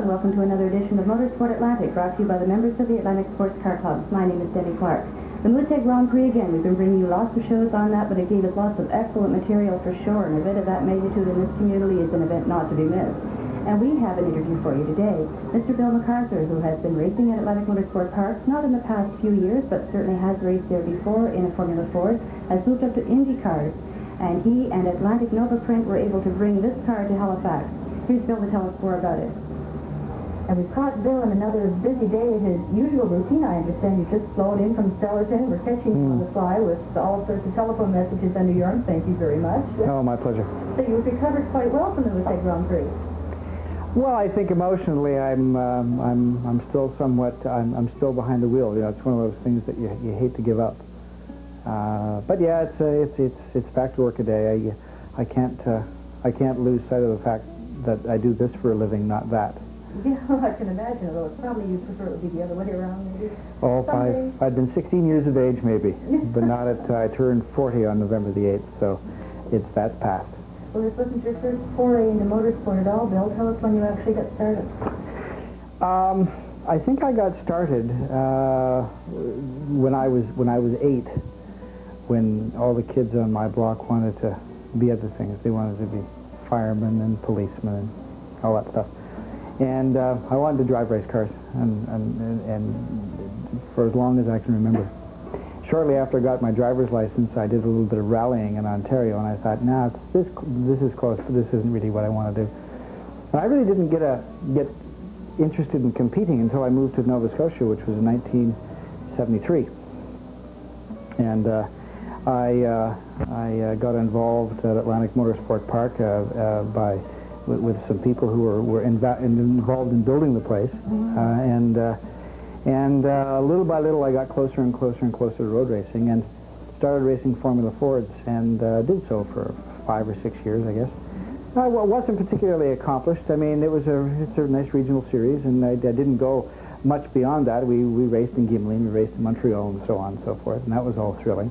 and welcome to another edition of Motorsport Atlantic, brought to you by the members of the Atlantic Sports Car Club. My name is Debbie Clark. The Moosehead Grand Prix again, we've been bringing you lots of shows on that, but it gave us lots of excellent material for sure, and an event of that magnitude in this community is an event not to be missed. And we have an interview for you today. Mr. Bill McArthur, who has been racing at Atlantic Motorsport Park, not in the past few years, but certainly has raced there before in a Formula Ford, has moved up to Indy cars, and he and Atlantic Nova Print were able to bring this car to Halifax. Here's Bill to tell us more about it. And we've caught Bill in another busy day. His usual routine, I understand, you just flown in from Stellarton. We're catching you on the fly with all sorts of telephone messages under your arm. Thank you very much. Oh, my pleasure. So you've recovered quite well from the Moosehead Grand Prix. Well, I think emotionally, I'm still somewhat. I'm still behind the wheel. You know, it's one of those things that you hate to give up. But yeah, it's back to work a day. I can't lose sight of the fact that I do this for a living, not that. Yeah, well, I can imagine, although it's probably you prefer it would be the other way around, maybe. Oh, I've been 16 years of age, maybe, but not at. I turned 40 on November the 8th, so that's past. Well, this wasn't your first foray into motorsport at all, Bill. Tell us when you actually got started. I think I got started when I was 8, when all the kids on my block wanted to be other things. They wanted to be firemen and policemen and all that stuff. And I wanted to drive race cars, and for as long as I can remember. Shortly after I got my driver's license, I did a little bit of rallying in Ontario, and I thought, nah, this is close, but this isn't really what I want to do. And I really didn't get interested in competing until I moved to Nova Scotia, which was in 1973. And I got involved at Atlantic Motorsport Park with some people who were involved in building the place, and little by little I got closer and closer and closer to road racing, and started racing Formula Fords, and did so for 5 or 6 years, I guess. I wasn't particularly accomplished. I mean, it's a nice regional series, and I didn't go much beyond that. We raced in Gimli, we raced in Montreal, and so on and so forth, and that was all thrilling.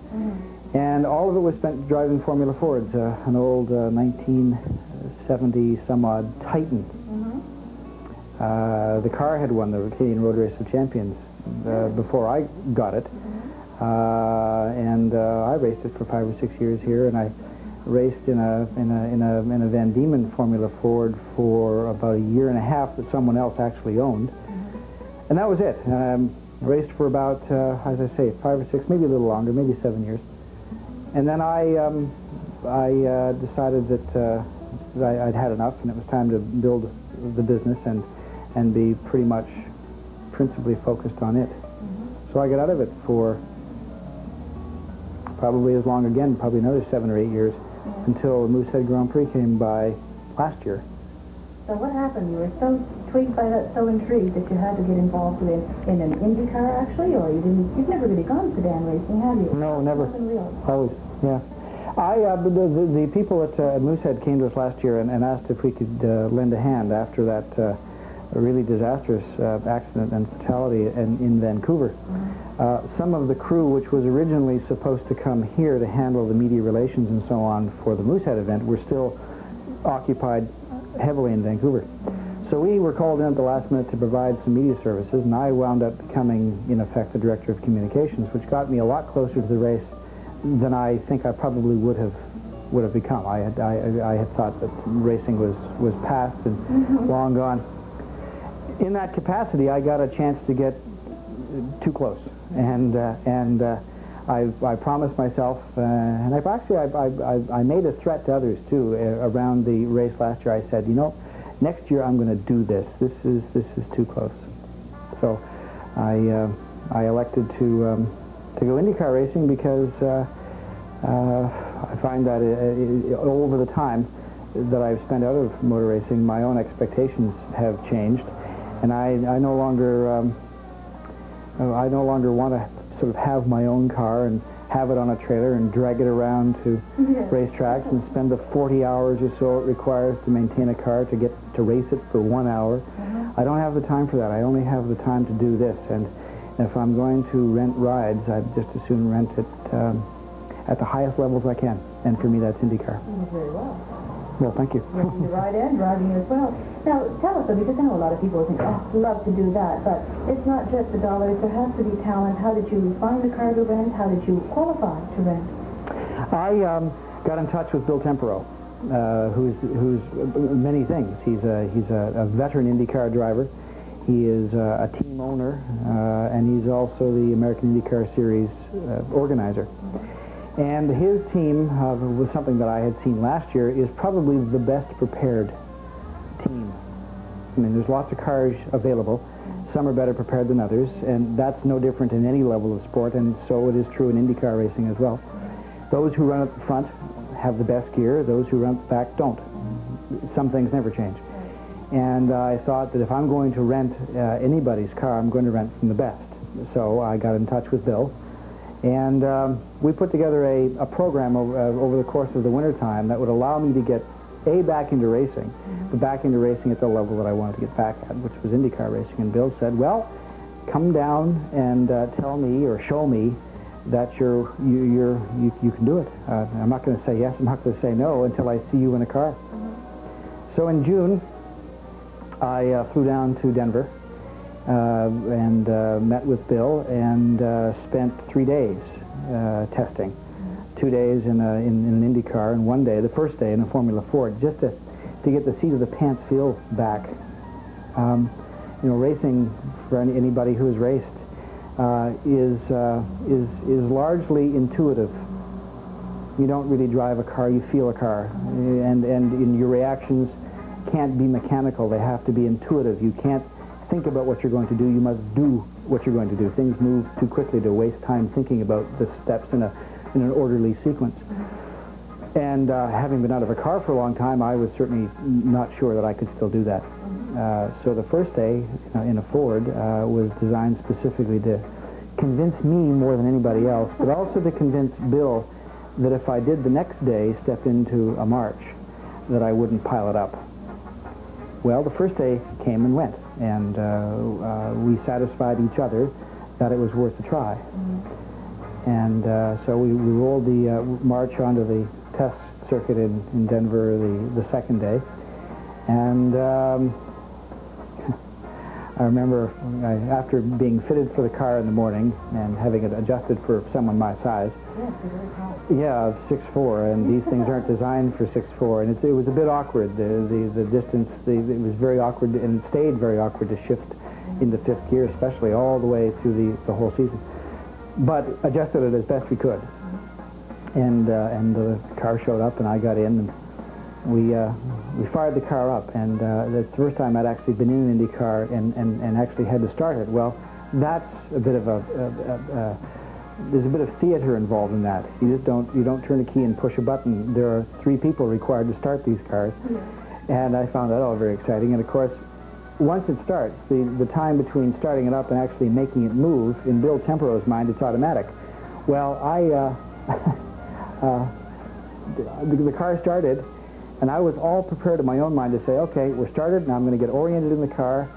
And all of it was spent driving Formula Fords, an old 1970-some-odd Titan. The car had won the Canadian Road Race of Champions before I got it, and I raced it for 5 or 6 years here, and I raced in a Van Diemen Formula Ford for about a year and a half that someone else actually owned, and that was it. I raced for about, as I say, 5 or 6, maybe a little longer, maybe 7 years. And then I decided that I'd had enough, and it was time to build the business and be pretty much principally focused on it. So I got out of it for probably as long again, probably another 7 or 8 years, until the Moosehead Grand Prix came by last year. So what happened? You were so tweaked by that, so intrigued that you had to get involved in an Indy car, actually, or you've never really gone sedan racing, have you? No, never. Nothing real. Always, yeah. The people at Moosehead came to us last year and asked if we could lend a hand after that really disastrous accident and fatality in Vancouver. Some of the crew, which was originally supposed to come here to handle the media relations and so on for the Moosehead event, were still occupied heavily in Vancouver. So we were called in at the last minute to provide some media services, and I wound up becoming, in effect, the director of communications, which got me a lot closer to the race than I think I probably would have become. I had thought that racing was past and long gone. In that capacity, I got a chance to get too close, and I promised myself, and I made a threat to others too around the race last year. I said, you know, next year I'm going to do this. This is too close. So I elected to go IndyCar racing because I find that over the time that I've spent out of motor racing, my own expectations have changed, and I no longer want to sort of have my own car and have it on a trailer and drag it around to racetracks and spend the 40 hours or so it requires to maintain a car to get to race it for 1 hour. I don't have the time for that. I only have the time to do this, and if I'm going to rent rides, I'd just as soon rent it at the highest levels I can, and for me that's IndyCar. Very well. Well, thank you. Racing to ride and driving as well. Now, tell us, though, because I know a lot of people think, oh, I'd love to do that, but it's not just the dollars. There has to be talent. How did you find the car to rent? How did you qualify to rent? I got in touch with Bill Tempero, who's many things. He's a veteran IndyCar driver. He is a team owner, and he's also the American IndyCar Series organizer. And his team was something that I had seen last year, is probably the best prepared team. I mean, there's lots of cars available. Some are better prepared than others, and that's no different in any level of sport, and so it is true in IndyCar racing as well. Those who run at the front have the best gear. Those who run at the back don't. Some things never change. And I thought that if I'm going to rent anybody's car, I'm going to rent from the best. So I got in touch with Bill, and we put together a program over the course of the wintertime that would allow me to get back into racing, but back into racing at the level that I wanted to get back at, which was IndyCar racing. And Bill said, well, come down and tell me or show me that you can do it. I'm not going to say yes, I'm not going to say no until I see you in a car. So in June, I flew down to Denver and met with Bill and spent 3 days testing. 2 days in an Indy car, and 1 day, the first day, in a Formula Ford, just to get the seat of the pants feel back. Racing, for anybody who has raced, is largely intuitive. You don't really drive a car, you feel a car, and in your reactions can't be mechanical. They have to be intuitive. You can't think about what you're going to do. You must do what you're going to do. Things move too quickly to waste time thinking about the steps in an orderly sequence. And having been out of a car for a long time, I was certainly not sure that I could still do that. So the first day in a Ford was designed specifically to convince me more than anybody else, but also to convince Bill that if I did the next day step into a March, that I wouldn't pile it up. Well, the first day came and went, and we satisfied each other that it was worth a try. And so we rolled the March onto the test circuit in Denver the second day. And I remember after being fitted for the car in the morning and having it adjusted for someone my size. Yes, you're very tall. Yeah, 6'4", and these things aren't designed for 6'4", and it was a bit awkward. The distance, it was very awkward, and it stayed very awkward to shift into fifth gear, especially all the way through the whole season. But adjusted it as best we could, and the car showed up, and I got in, and we fired the car up, and that's the first time I'd actually been in an Indy car and actually had to start it. Well, that's a bit of there's a bit of theater involved in that. You don't turn a key and push a button. There are 3 people required to start these cars, and I found that all very exciting. And of course, once it starts, the time between starting it up and actually making it move, in Bill Tempero's mind, it's automatic. Well, the car started, and I was all prepared in my own mind to say, okay, we're started, and I'm going to get oriented in the car,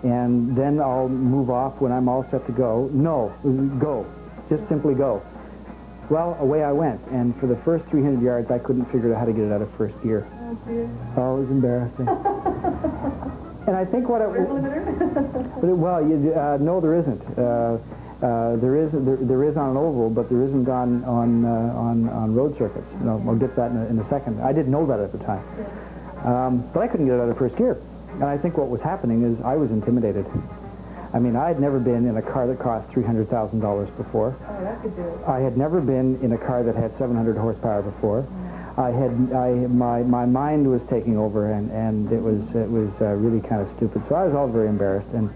and then I'll move off when I'm all set to go. No, go. Just simply go. Well, away I went, and for the first 300 yards, I couldn't figure out how to get it out of first gear. Oh, dear. Oh, it was embarrassing. And I think what it was... Well, no, there isn't. There is on an oval, but there isn't on road circuits. I'll get that in a second. I didn't know that at the time. But I couldn't get it out of first gear. And I think what was happening is I was intimidated. I mean, I had never been in a car that cost $300,000 before. Oh, that could do it. I had never been in a car that had 700 horsepower before. My mind was taking over, and it was really kind of stupid. So I was all very embarrassed, and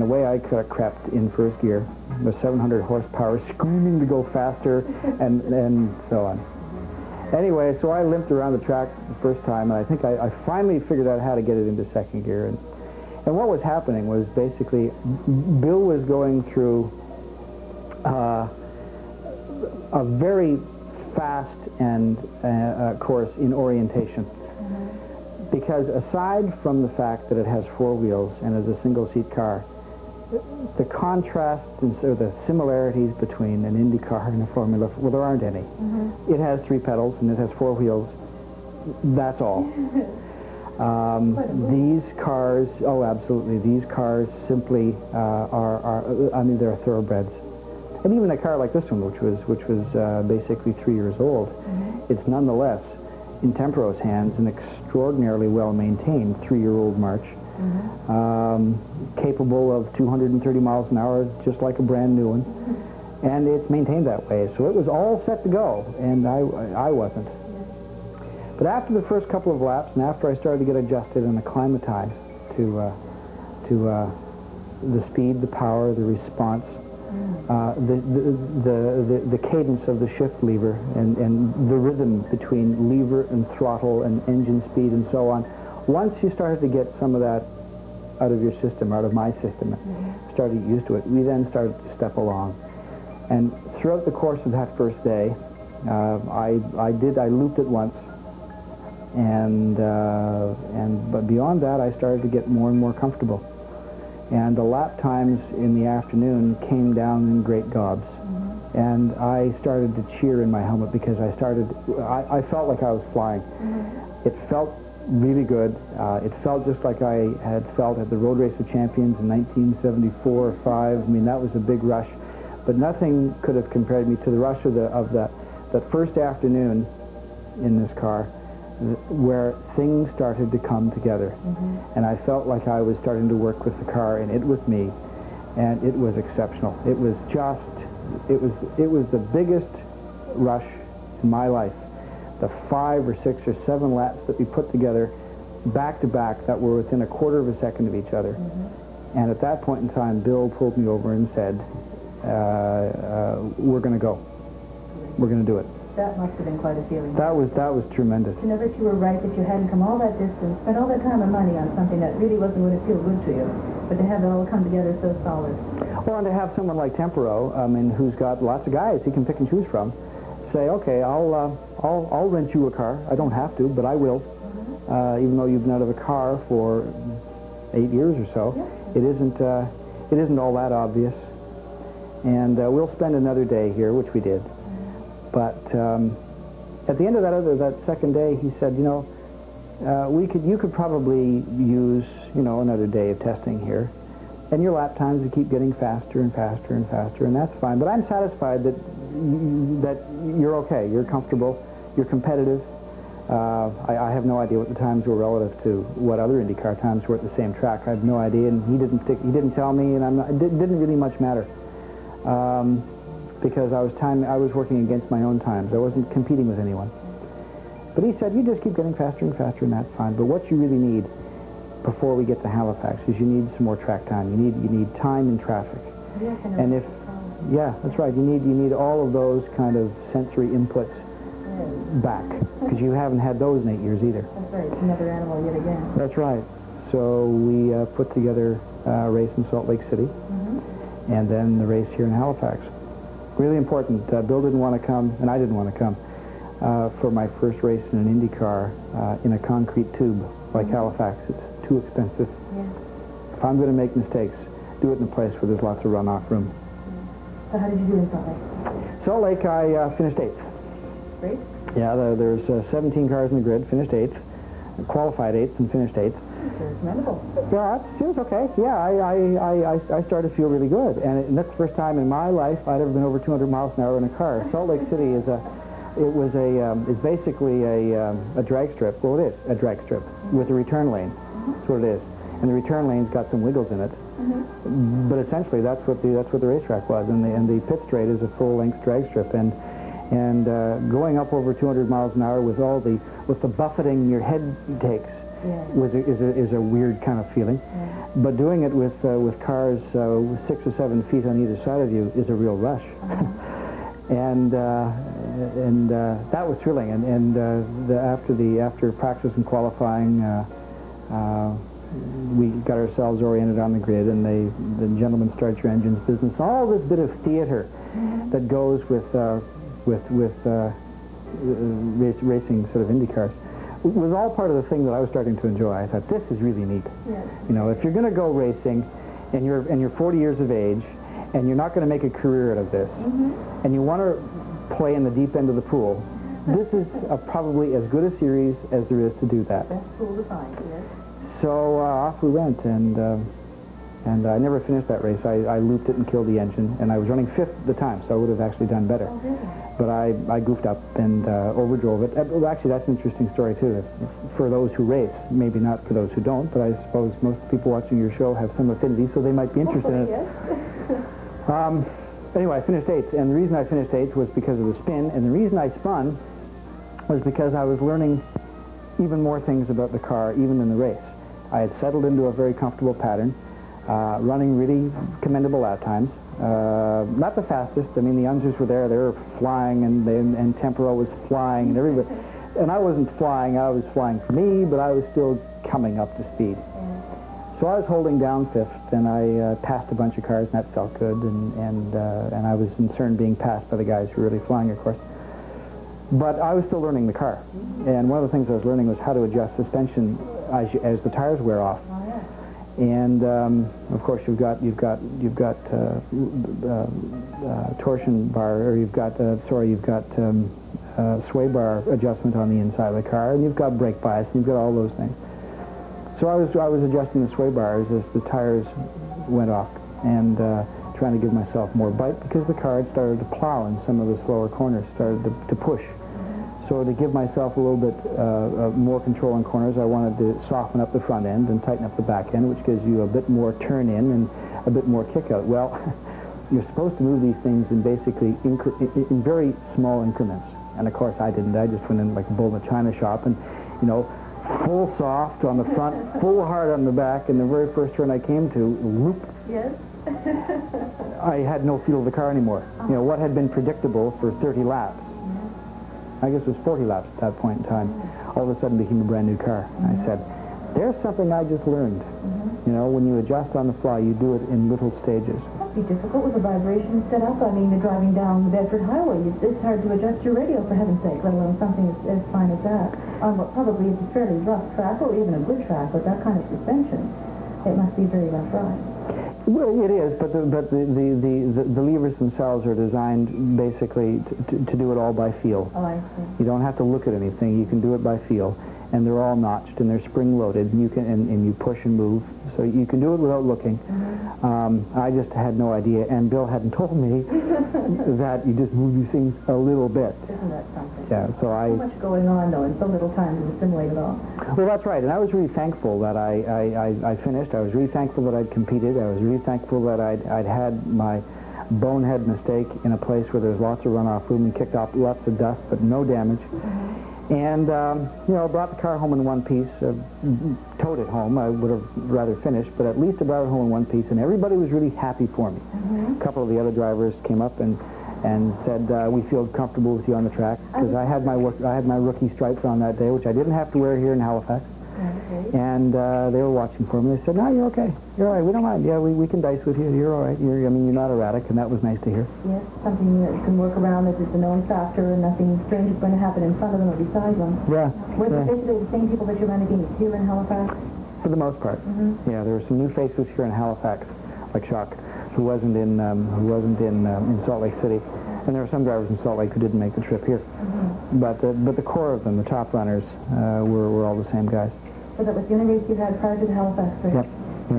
away I crept in first gear with 700 horsepower, screaming to go faster, and so on. Anyway, so I limped around the track the first time, and I think I finally figured out how to get it into second gear. And what was happening was basically Bill was going through a very fast course in orientation. Because aside from the fact that it has 4 wheels and is a single-seat car, the contrasts and so the similarities between an Indy car and a Formula, well, there aren't any. It has 3 pedals and it has 4 wheels, That's all. These cars, oh, absolutely. These cars simply I mean, they're thoroughbreds. And even a car like this one, which was basically 3 years old, it's nonetheless, in Tempero's hands, an extraordinarily well-maintained 3-year-old March, capable of 230 miles an hour, just like a brand new one. And it's maintained that way. So it was all set to go, and I wasn't. But after the first couple of laps, and after I started to get adjusted and acclimatized to the speed, the power, the response, the cadence of the shift lever, and the rhythm between lever and throttle and engine speed and so on, once you started to get some of that out of your system, out of my system, started to get used to it, we then started to step along. And throughout the course of that first day, I looped it once. But beyond that, I started to get more and more comfortable. And the lap times in the afternoon came down in great gobs. And I started to cheer in my helmet because I felt like I was flying. It felt really good. It felt just like I had felt at the Road Race of Champions in 1974 or 5. I mean, that was a big rush. But nothing could have compared me to the rush of that first afternoon in this car, where things started to come together. And I felt like I was starting to work with the car and it with me, and it was exceptional. It was the biggest rush in my life. The 5 or 6 or 7 laps that we put together back to back that were within a quarter of a second of each other. And at that point in time, Bill pulled me over and said, we're going to go. We're going to do it. That must have been quite a feeling. That was tremendous. To know that you were right, that you hadn't come all that distance, spent all that time and money on something that really wasn't going to feel good to you, but to have it all come together so solid. Well, and to have someone like Tempero, I mean, who's got lots of guys he can pick and choose from, say, okay, I'll rent you a car. I don't have to, but I will. Even though you've been out of a car for 8 years or so, it isn't all that obvious. And we'll spend another day here, which we did. But at the end of that second day, he said, you know, you could probably use, you know, another day of testing here, and your lap times would keep getting faster and faster and faster, and that's fine. But I'm satisfied that you're okay, you're comfortable, you're competitive. I have no idea what the times were relative to what other IndyCar times were at the same track. I have no idea, and he didn't tell me, and it didn't really much matter. Because I was working against my own times. I wasn't competing with anyone. But he said, you just keep getting faster and faster, and that's fine. But what you really need before we get to Halifax is you need some more track time. You need time in traffic. And that's right. You need all of those kind of sensory inputs back, because you haven't had those in 8 years either. That's right. It's another animal yet again. That's right. So we put together a race in Salt Lake City, and then the race here in Halifax. Really important. Bill didn't want to come, and I didn't want to come for my first race in an Indy car in a concrete tube like Halifax. It's too expensive. If I'm going to make mistakes, do it in a place where there's lots of runoff room. So how did you do in Salt Lake? Salt Lake, I finished 8th. Great. Yeah, there's 17 cars in the grid, finished 8th, qualified 8th, and finished 8th. It's commendable. Yeah, it was okay. Yeah, I started to feel really good, and that's the first time in my life I'd ever been over 200 miles an hour in a car. Salt Lake City is basically a drag strip. Well, it is a drag strip with a return lane. That's what it is, and the return lane's got some wiggles in it. But essentially, that's what the racetrack was, and the pit straight is a full-length drag strip, and going up over 200 miles an hour with the buffeting your head takes. Is a weird kind of feeling, but doing it with cars 6 or 7 feet on either side of you is a real rush, and that was thrilling. And after practice and qualifying, we got ourselves oriented on the grid, and the gentlemen start your engines business. All this bit of theater that goes with racing sort of Indy cars. It was all part of the thing that I was starting to enjoy. I thought, this is really neat. You know, if you're going to go racing and you're 40 years of age and you're not going to make a career out of this, and you want to play in the deep end of the pool, this is probably as good a series as there is to do that. Best tool to find, yes. So off we went, and I never finished that race. I looped it and killed the engine, and I was running 5th at the time, so I would have actually done better. Oh, really? But I goofed up and overdrove it. Well, actually, that's an interesting story, too, for those who race. Maybe not for those who don't, but I suppose most people watching your show have some affinity, so they might be interested in it. Yes. Anyway, I finished 8th, and the reason I finished 8th was because of the spin, and the reason I spun was because I was learning even more things about the car, even in the race. I had settled into a very comfortable pattern, running really commendable lap times. Not the fastest. I mean, the youngsters were there. They were flying, and Tempero was flying, and everybody. And I wasn't flying. I was flying for me, but I was still coming up to speed. So I was holding down 5th, and I passed a bunch of cars, and that felt good. And I was concerned being passed by the guys who were really flying, of course. But I was still learning the car. And one of the things I was learning was how to adjust suspension as the tires wear off. And of course, you've got torsion bar, or you've got sway bar adjustment on the inside of the car, and you've got brake bias, and you've got all those things. So I was adjusting the sway bars as the tires went off, and trying to give myself more bite, because the car had started to plow in some of the slower corners, started to push. So to give myself a little bit more control in corners, I wanted to soften up the front end and tighten up the back end, which gives you a bit more turn in and a bit more kick out. Well, you're supposed to move these things in basically in very small increments. And of course I didn't. I just went in like a bull in a china shop, and, you know, full soft on the front, full hard on the back, and the very first turn I came to, whoop. Yes. I had no feel of the car anymore. You know, what had been predictable for 30 laps, I guess it was 40 laps at that point in time, all of a sudden became a brand new car. I said, there's something I just learned. You know, when you adjust on the fly, you do it in little stages. That'd be difficult with the vibration set up. I mean, you're driving down the Bedford Highway. It's hard to adjust your radio, for heaven's sake, let alone something as fine as that. On what probably is a fairly rough track, or even a good track, with that kind of suspension. It must be a very rough ride. Well, it is, but the levers themselves are designed basically to do it all by feel. Oh, I see. You don't have to look at anything. You can do it by feel, and they're all notched and they're spring loaded, and you can and you push and move, so you can do it without looking. I just had no idea, and Bill hadn't told me that you just move these things a little bit. Isn't that something? Yeah, so So much going on, though, in so little time to assimilate it all. Well, that's right, and I was really thankful that I finished. I was really thankful that I'd competed. I was really thankful that I'd had my bonehead mistake in a place where there's lots of runoff room and kicked off lots of dust, but no damage. And, you know, brought the car home in one piece, towed it home. I would have rather finished, but at least I brought it home in one piece, and everybody was really happy for me. A couple of the other drivers came up and said, we feel comfortable with you on the track, because I had my rookie stripes on that day, which I didn't have to wear here in Halifax. Okay. And they were watching for me. They said, no, you're okay. You're all right. We don't mind. Yeah, we can dice with you. You're all right. You're not erratic, and that was nice to hear. Yes, something that you can work around, that is a known factor, and nothing strange is going to happen in front of them or beside them. Yeah. Were they basically the same people that you ran against here in Halifax? For the most part. Yeah, there were some new faces here in Halifax, like Shock, who wasn't in Salt Lake City. And there were some drivers in Salt Lake who didn't make the trip here. But the core of them, the top runners, were all the same guys. So that was the only race you had prior to the Halifax race? Yep.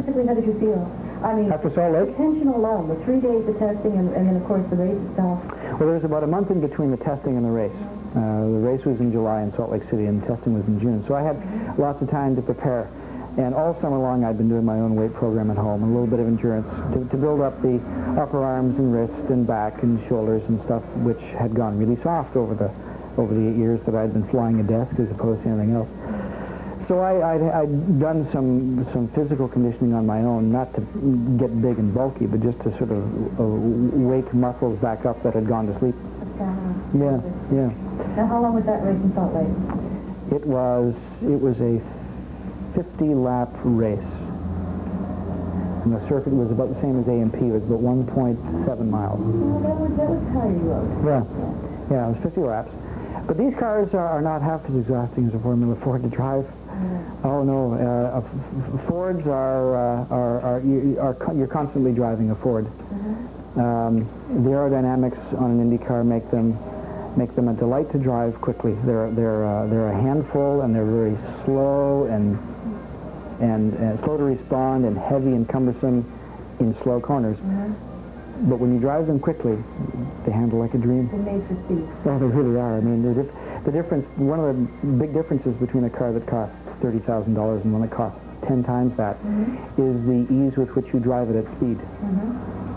Typically, how did you feel? I mean, After Salt Lake? the tension alone, the 3 days of testing, and then, of course, the race itself. Well, there was about a month in between the testing and the race. The race was in July in Salt Lake City, and testing was in June. So I had lots of time to prepare. And all summer long, I'd been doing my own weight program at home, a little bit of endurance, to build up the upper arms and wrist and back and shoulders and stuff, which had gone really soft over the 8 years that I'd been flying a desk as opposed to anything else. So I'd done some physical conditioning on my own, not to get big and bulky, but just to sort of wake muscles back up that had gone to sleep. Yeah. Now, how long was that race in Salt Lake? It was a 50-lap race. And the circuit was about the same as A&P. It was about 1.7 miles. Well, that was tiring road. Yeah, it was 50 laps. But these cars are not half as exhausting as a Formula Ford to drive. Oh no, Fords you're constantly driving a Ford. The aerodynamics on an Indy car make them make them a delight to drive quickly. They're a handful, and they're very slow and slow to respond, and heavy and cumbersome in slow corners. But when you drive them quickly, they handle like a dream. They're made for speed. Oh, they really are. I mean, the difference, one of the big differences between a car that costs $30,000 and one that costs 10 times that is the ease with which you drive it at speed.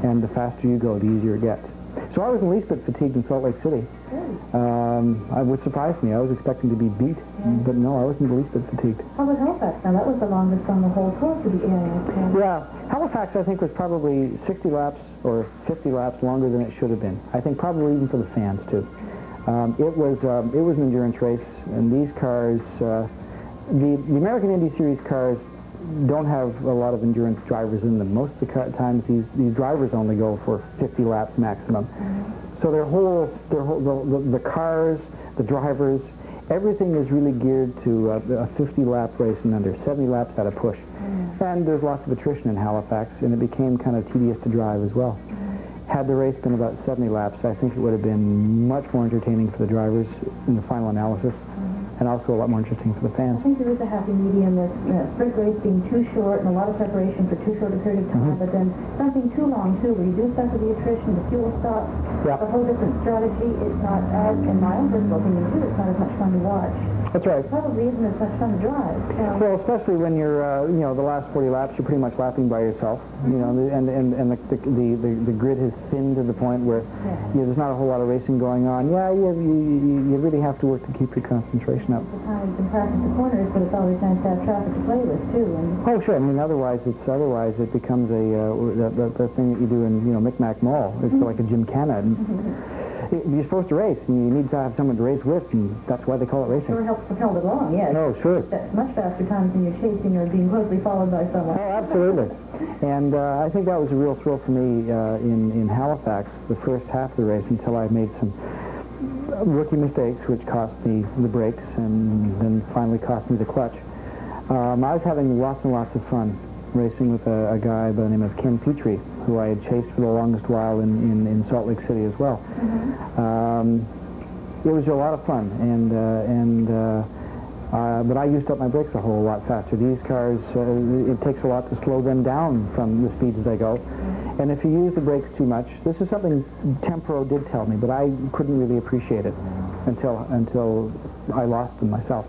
And the faster you go, the easier it gets. So I was the least bit fatigued in Salt Lake City. It would surprise me. I was expecting to be beat, but no, I wasn't the least bit fatigued. How was Halifax? Now, that was the longest on the whole tour to the area. Yeah, Halifax, I think, was probably 60 laps or 50 laps longer than it should have been. I think probably even for the fans, too. It was an endurance race, and these cars, the American Indy Series cars don't have a lot of endurance drivers in them. Most of the times, these drivers only go for 50 laps maximum. So the cars, the drivers, everything is really geared to a 50-lap race and under, 70 laps at a push. And there's lots of attrition in Halifax, and it became kind of tedious to drive as well. Had the race been about 70 laps, I think it would have been much more entertaining for the drivers in the final analysis, and also a lot more interesting for the fans. I think there is a happy medium with sprint race being too short and a lot of preparation for too short a period of time, but then something too long, too, where you do suffer the attrition, the fuel stops, a whole different strategy. It's not as, in my own personal opinion, too, it's not as much fun to watch. That's right. Probably isn't as much fun to drive. Well, especially when you're, the last 40 laps, you're pretty much lapping by yourself, and the grid has thinned to the point where there's not a whole lot of racing going on. Yeah, you really have to work to keep your concentration up. Sometimes you can practice the corners, but it's always nice to have traffic to play with, too. Oh, sure. I mean, otherwise it becomes the thing that you do in, Micmac Mall. It's like a gymkhana. You're supposed to race, and you need to have someone to race with, and that's why they call it racing. Sure helps propel it along, yes. Oh, sure. That's much faster times when you're chasing or being closely followed by someone. Oh, absolutely. And I think that was a real thrill for me in Halifax, the first half of the race, until I made some rookie mistakes, which cost me the brakes and then finally cost me the clutch. I was having lots and lots of fun racing with a guy by the name of Ken Petrie, who I had chased for the longest while in Salt Lake City as well. It was a lot of fun, but I used up my brakes a whole lot faster. These cars, it takes a lot to slow them down from the speeds they go. And if you use the brakes too much, this is something Tempro did tell me, but I couldn't really appreciate it until I lost them myself.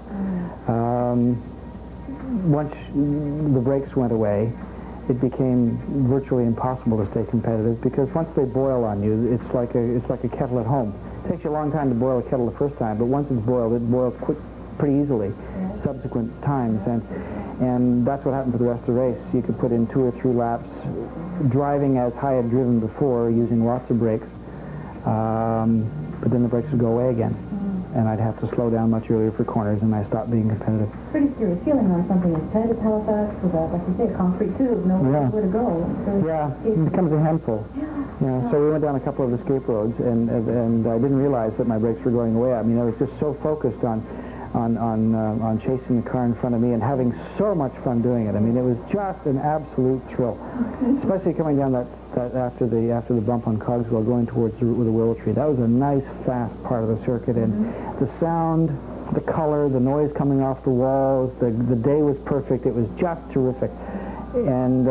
Once the brakes went away, it became virtually impossible to stay competitive, because once they boil on you, it's like a kettle at home. It takes you a long time to boil a kettle the first time, but once it's boiled, it boils pretty easily subsequent times, and that's what happened for the rest of the race. You could put in 2 or 3 laps driving as I had driven before, using lots of brakes, but then the brakes would go away again, and I'd have to slow down much earlier for corners, and I stopped being competitive. Pretty serious feeling on something as tight as Halifax with a, like you say, a concrete tube, no where to go. It becomes a handful. So we went down a couple of escape roads, and I didn't realize that my brakes were going away. I mean, I was just so focused on chasing the car in front of me and having so much fun doing it. I mean, it was just an absolute thrill, especially coming down that after the bump on Cogswell, going towards the Willow Tree. That was a nice, fast part of the circuit, and the sound, the color, the noise coming off the walls, the day was perfect. It was just terrific. And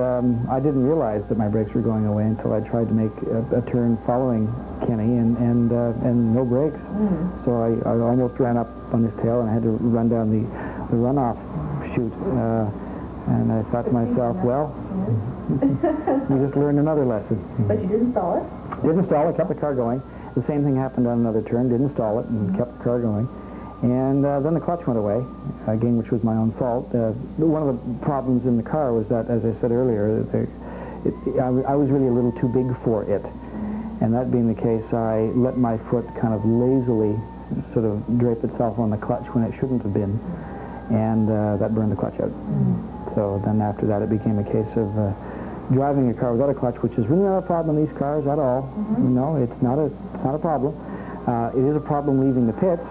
I didn't realize that my brakes were going away until I tried to make a turn following Kenny, and no brakes. So I almost ran up on his tail, and I had to run down the runoff chute. And I thought to myself, well, you just learned another lesson. But you didn't stall it? Didn't stall it, kept the car going. The same thing happened on another turn, didn't stall it, and kept the car going. And then the clutch went away, again, which was my own fault. One of the problems in the car was that, as I said earlier, I was really a little too big for it. And that being the case, I let my foot kind of lazily sort of drape itself on the clutch when it shouldn't have been. And that burned the clutch out. So then after that, it became a case of driving a car without a clutch, which is really not a problem in these cars at all. No, it's not a problem. It is a problem leaving the pits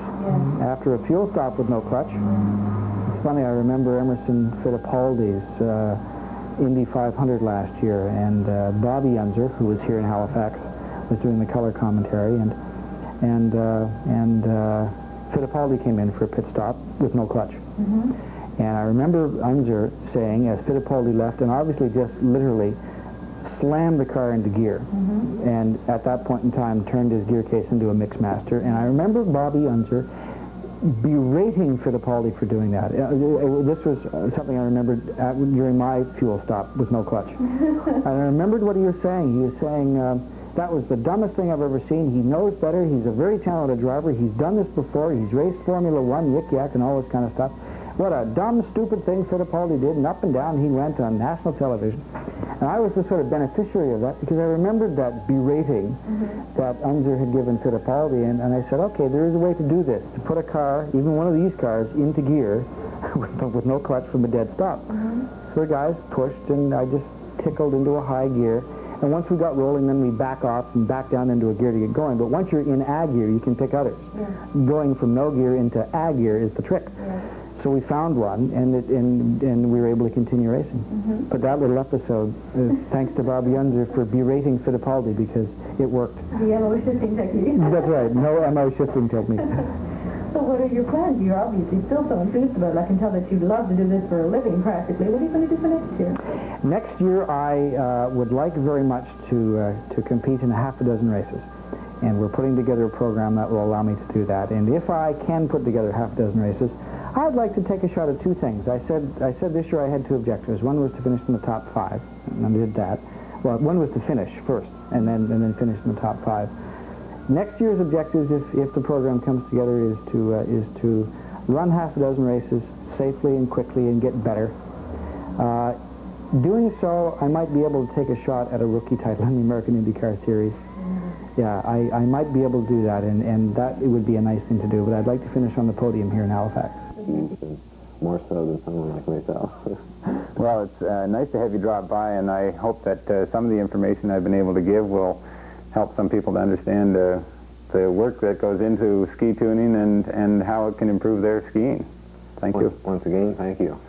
after a fuel stop with no clutch. It's funny, I remember Emerson Fittipaldi's Indy 500 last year, and Bobby Unser, who was here in Halifax, was doing the color commentary, and and Fittipaldi came in for a pit stop with no clutch. And I remember Unser saying, as Fittipaldi left, and obviously just literally slammed the car into gear, and at that point in time turned his gear case into a Mixmaster. And I remember Bobby Unser berating Fittipaldi for doing that. This was something I remembered during my fuel stop with no clutch. And I remembered what he was saying. He was saying, that was the dumbest thing I've ever seen. He knows better. He's a very talented driver. He's done this before. He's raced Formula One, yik-yak, and all this kind of stuff. What a dumb, stupid thing Fittipaldi did, and up and down he went on national television. And I was the sort of beneficiary of that because I remembered that berating that Unser had given Fittipaldi, and I said, okay, there is a way to do this, to put a car, even one of these cars, into gear with no clutch from a dead stop. So the guys pushed, and I just tickled into a high gear. And once we got rolling, then we back off and back down into a gear to get going. But once you're in A gear, you can pick others. Going from no gear into A gear is the trick. So we found one, and we were able to continue racing. But that little episode, thanks to Bobby Unser for berating Fittipaldi, because it worked. The MO shifting technique. That's right, no MO shifting technique. So what are your plans? You're obviously still so enthused about it. I can tell that you'd love to do this for a living, practically. What are you going to do for next year? Next year, I would like very much to compete in half a dozen races. And we're putting together a program that will allow me to do that. And if I can put together half a dozen races, I'd like to take a shot at two things. I said this year I had two objectives. One was to finish in the top 5, and I did that. Well, one was to finish first, and then finish in the top 5. Next year's objectives, if the program comes together, is to run half a dozen races safely and quickly and get better. Doing so, I might be able to take a shot at a rookie title in the American IndyCar Series. Yeah, I might be able to do that, and that it would be a nice thing to do, but I'd like to finish on the podium here in Halifax. More so than someone like myself. Well, it's nice to have you drop by, and I hope that some of the information I've been able to give will help some people to understand the work that goes into ski tuning and how it can improve their skiing. Thank you. Once again, thank you.